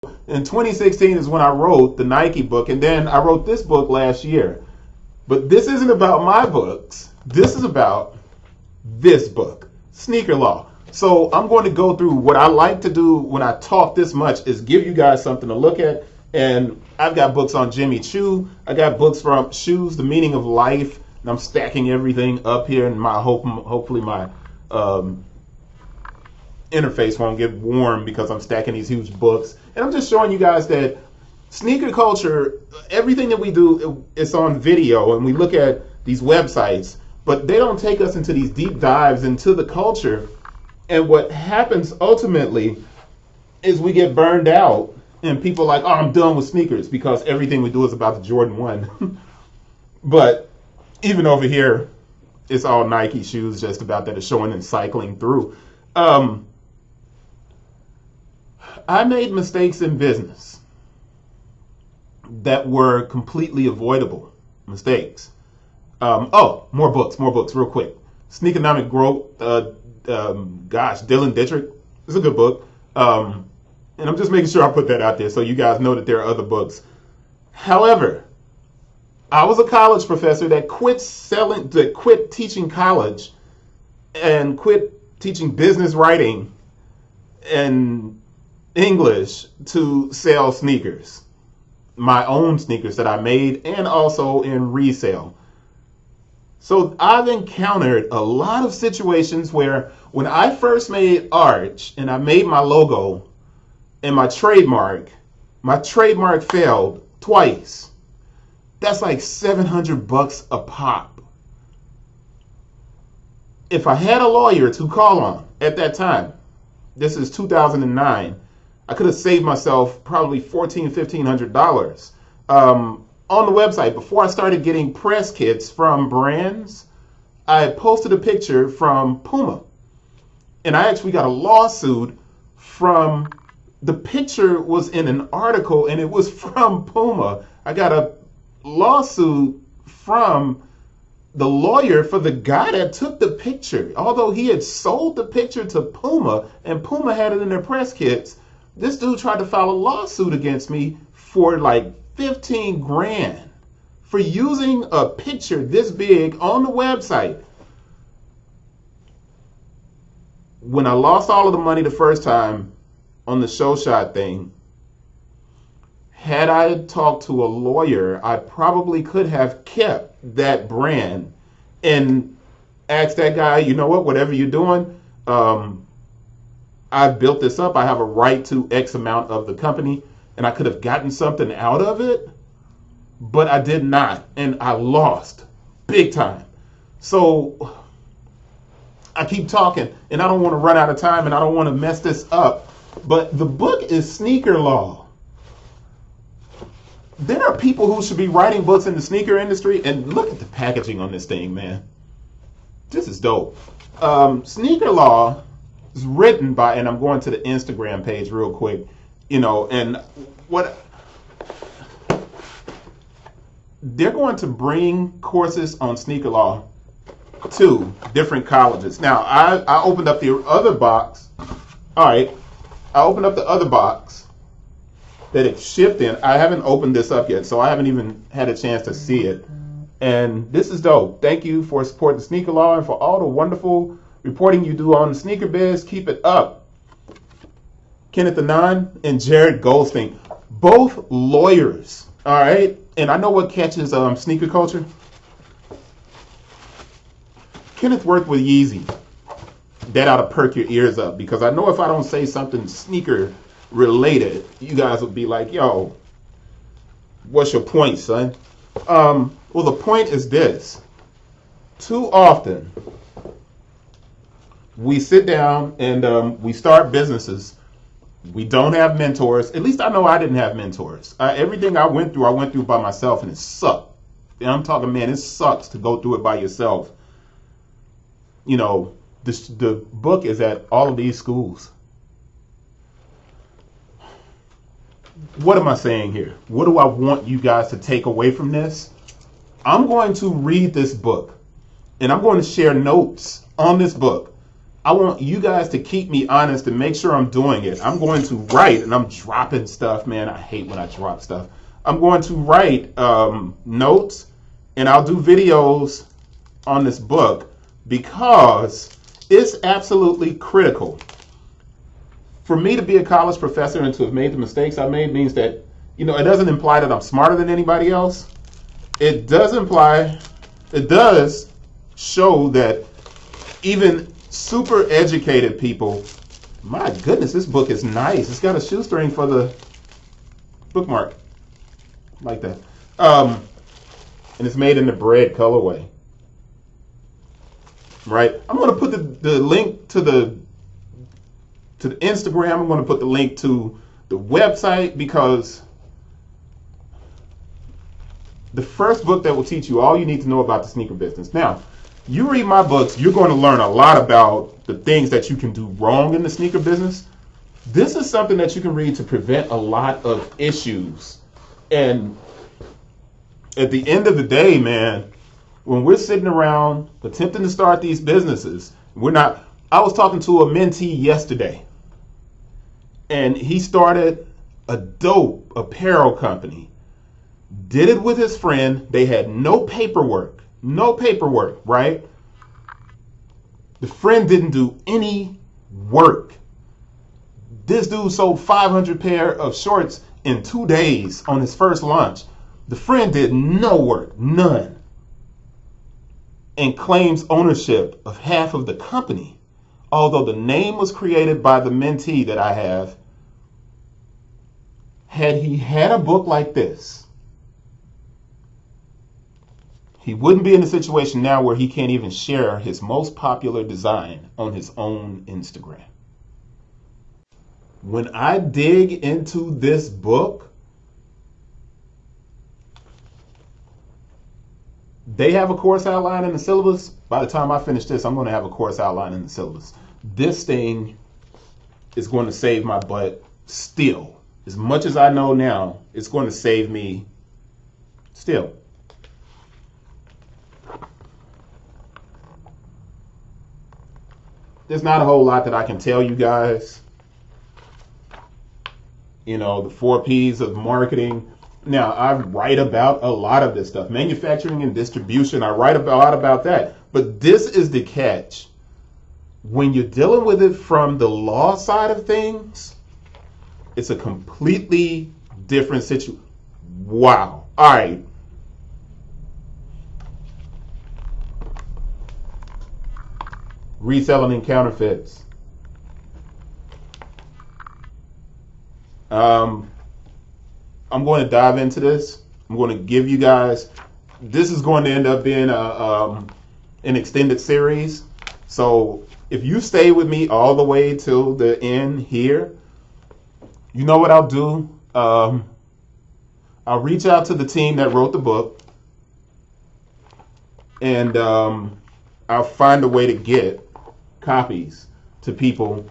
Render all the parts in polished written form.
in 2016 is when I wrote the Nike book, and then I wrote this book last year. But this isn't about my books. This is about this book, SNKRLAW. So I'm going to go through what I like to do when I talk this much is give you guys something to look at. And I've got books on Jimmy Choo. I got books from Shoes, The Meaning of Life. And I'm stacking everything up here, and hopefully my interface won't get warm because I'm stacking these huge books. And I'm just showing you guys that sneaker culture, everything that we do, it's on video, and we look at these websites, but they don't take us into these deep dives into the culture. And what happens ultimately is we get burned out, and people are like, oh, I'm done with sneakers because everything we do is about the Jordan 1. But even over here, it's all Nike shoes just about that are showing and cycling through. I made mistakes in business that were completely avoidable mistakes. More books, real quick. Sneakonomic Growth, Dylan Dietrich. It's a good book. And I'm just making sure I put that out there so you guys know that there are other books. However, I was a college professor that quit teaching college and quit teaching business writing and English to sell sneakers, my own sneakers that I made, and also in resale. So I've encountered a lot of situations where when I first made Arch and I made my logo and my trademark failed twice. That's like $700 a pop. If I had a lawyer to call on at that time, this is 2009, I could have saved myself probably $1,400-$1,500. On the website, before I started getting press kits from brands, I posted a picture from Puma. And I actually got a lawsuit from, the picture was in an article and it was from Puma. I got a lawsuit from the lawyer for the guy that took the picture. Although he had sold the picture to Puma and Puma had it in their press kits, this dude tried to file a lawsuit against me for like 15 grand for using a picture this big on the website. When I lost all of the money the first time on the show shot thing, had I talked to a lawyer, I probably could have kept that brand and asked that guy, you know what, whatever you're doing, I've built this up. I have a right to X amount of the company, and I could have gotten something out of it, but I did not, and I lost big time. So I keep talking, and I don't want to run out of time, and I don't want to mess this up, but the book is SNKRLAW. There are people who should be writing books in the sneaker industry, and look at the packaging on this thing, man. This is dope. SNKRLAW is written by, and I'm going to the Instagram page real quick, and what they're going to bring courses on SNKRLAW to different colleges. Now, I opened up the other box. All right, I opened up the other box that it shipped in. I haven't opened this up yet, so I haven't even had a chance to see it. And this is dope. Thank you for supporting SNKRLAW and for all the wonderful reporting you do on the sneaker biz. Keep it up. Kenneth, Anand, and Jared Goldstein, both lawyers. All right, and I know what catches sneaker culture. Kenneth worked with Yeezy. That ought to perk your ears up, because I know if I don't say something sneaker related, you guys will be like, yo, what's your point, son? Well, the point is this. Too often, we sit down and we start businesses. We don't have mentors. At least I know I didn't have mentors. Everything I went through by myself, and it sucked. And I'm talking, man, it sucks to go through it by yourself. The book is at all of these schools. What am I saying here? What do I want you guys to take away from this? I'm going to read this book, and I'm going to share notes on this book. I want you guys to keep me honest and make sure I'm doing it. I'm going to write, and I'm dropping stuff, man. I hate when I drop stuff. I'm going to write notes, and I'll do videos on this book because it's absolutely critical. For me to be a college professor and to have made the mistakes I made means that, it doesn't imply that I'm smarter than anybody else. It does show that even super educated people, my goodness, this book is nice. It's got a shoestring for the bookmark, like that. And it's made in the bread colorway. Right? I'm going to put the link to the Instagram. I'm going to put the link to the website because the first book that will teach you all you need to know about the sneaker business. Now, you read my books, you're going to learn a lot about the things that you can do wrong in the sneaker business. This is something that you can read to prevent a lot of issues. And at the end of the day, man, when we're sitting around attempting to start these businesses, I was talking to a mentee yesterday, and he started a dope apparel company. Did it with his friend. They had no paperwork, right? The friend didn't do any work. This dude sold 500 pair of shorts in 2 days on his first launch. The friend did no work, none, and claims ownership of half of the company. Although the name was created by the mentee that I have, had he had a book like this, he wouldn't be in a situation now where he can't even share his most popular design on his own Instagram. When I dig into this book, they have a course outline in the syllabus. By the time I finish this, I'm going to have a course outline in the syllabus. This thing is going to save my butt still. As much as I know now, it's going to save me still. There's not a whole lot that I can tell you guys. The 4 P's of marketing. Now, I write about a lot of this stuff. Manufacturing and distribution, I write a lot about that. But this is the catch. When you're dealing with it from the law side of things, it's a completely different situation. Wow. All right. Reselling and counterfeits. I'm going to dive into this. I'm going to give you guys. This is going to end up being an extended series. So if you stay with me all the way till the end here, you know what I'll do? I'll reach out to the team that wrote the book, and I'll find a way to get copies to people.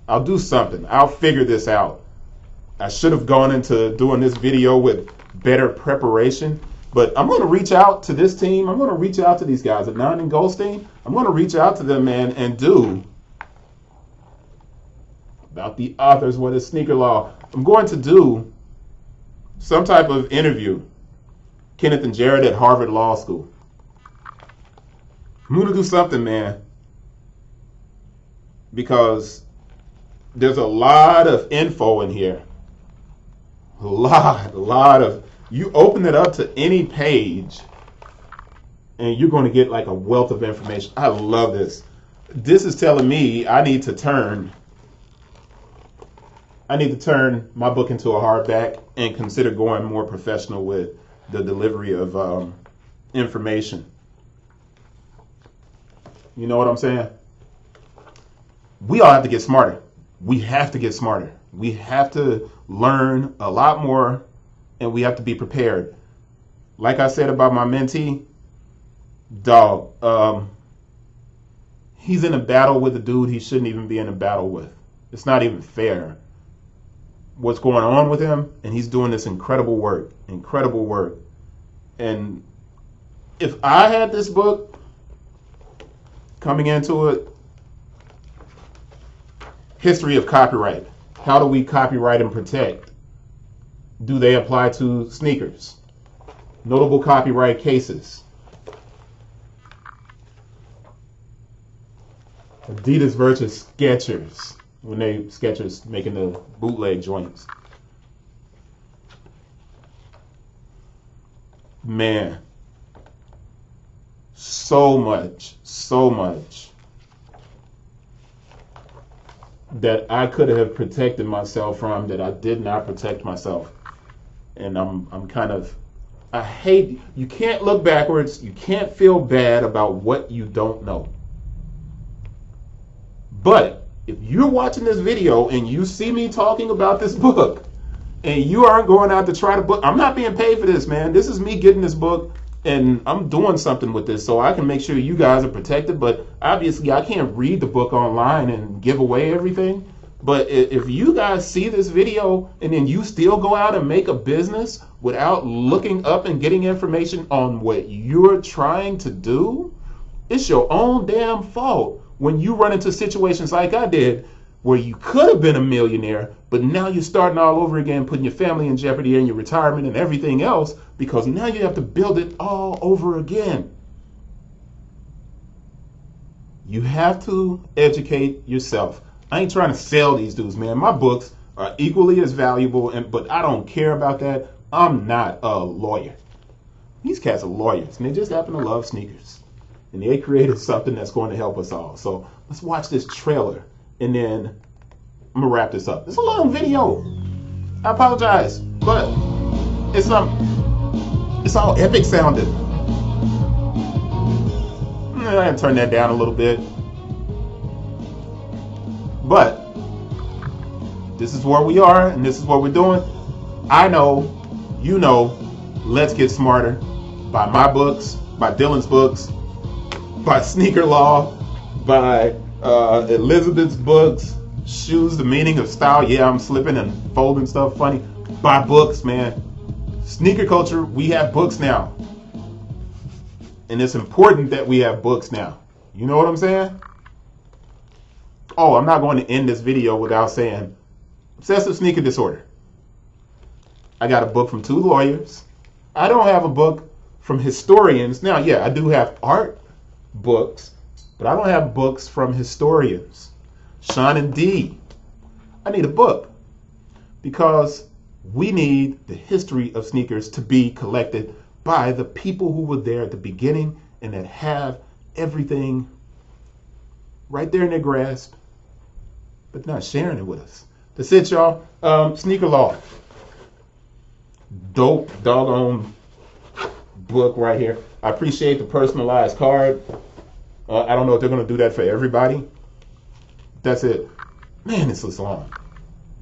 I'll do something. I'll figure this out. I should have gone into doing this video with better preparation, but I'm going to reach out to this team. I'm going to reach out to these guys at Anand and Goldstein. I'm going to reach out to them, man, and do about the authors, what is SNKRLAW. I'm going to do some type of interview. Kenneth and Jared at Harvard Law School. I'm going to do something, man, because there's a lot of info in here. A lot of, you open it up to any page and you're going to get like a wealth of information. I love this. This is telling me I need to turn my book into a hardback and consider going more professional with the delivery of information. You know what I'm saying? We all have to get smarter. We have to get smarter. We have to learn a lot more, and we have to be prepared. Like I said about my mentee, dog, he's in a battle with a dude he shouldn't even be in a battle with. It's not even fair what's going on with him, and he's doing this incredible work. And if I had this book coming into it, History of copyright. How do we copyright and protect? Do they apply to sneakers? Notable copyright cases. Adidas versus Skechers. Skechers making the bootleg joints. Man. So much that I could have protected myself from that I did not protect myself. And I'm kind of, I hate, you can't look backwards. You can't feel bad about what you don't know. But if you're watching this video and you see me talking about this book and you aren't going out to try to book, I'm not being paid for this, man. This is me getting this book and I'm doing something with this so I can make sure you guys are protected. But obviously I can't read the book online and give away everything. But if you guys see this video and then you still go out and make a business without looking up and getting information on what you're trying to do, it's your own damn fault when you run into situations like I did where you could have been a millionaire, but now you're starting all over again, putting your family in jeopardy and your retirement and everything else because now you have to build it all over again. You have to educate yourself. I ain't trying to sell these dudes, man. My books are equally as valuable, but I don't care about that. I'm not a lawyer. These cats are lawyers, and they just happen to love sneakers. And they created something that's going to help us all. So let's watch this trailer, and then I'm going to wrap this up. It's a long video. I apologize, but it's all epic sounding. I had to turn that down a little bit. But this is where we are, and this is what we're doing. I know, you know, let's get smarter. Buy my books, buy Dylan's books, buy SNKRLAW, buy Elizabeth's books, Shoes, The Meaning of Style. Yeah, I'm slipping and folding stuff funny. Buy books, man. Sneaker culture, we have books now. And it's important that we have books now. You know what I'm saying? Oh, I'm not going to end this video without saying obsessive sneaker disorder. I got a book from 2 lawyers. I don't have a book from historians. Now, yeah, I do have art books, but I don't have books from historians. Sean and Dee, I need a book because we need the history of sneakers to be collected by the people who were there at the beginning and that have everything right there in their grasp, but not sharing it with us. That's it, y'all. SNKRLAW. Dope doggone book right here. I appreciate the personalized card. I don't know if they're going to do that for everybody. That's it. Man, this is long.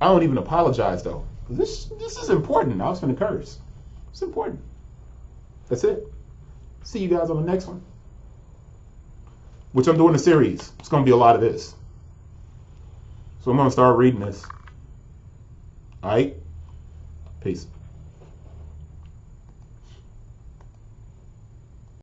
I don't even apologize, though. This is important. I was going to curse. It's important. That's it. See you guys on the next one. Which I'm doing a series. It's going to be a lot of this. So I'm going to start reading this. All right? Peace.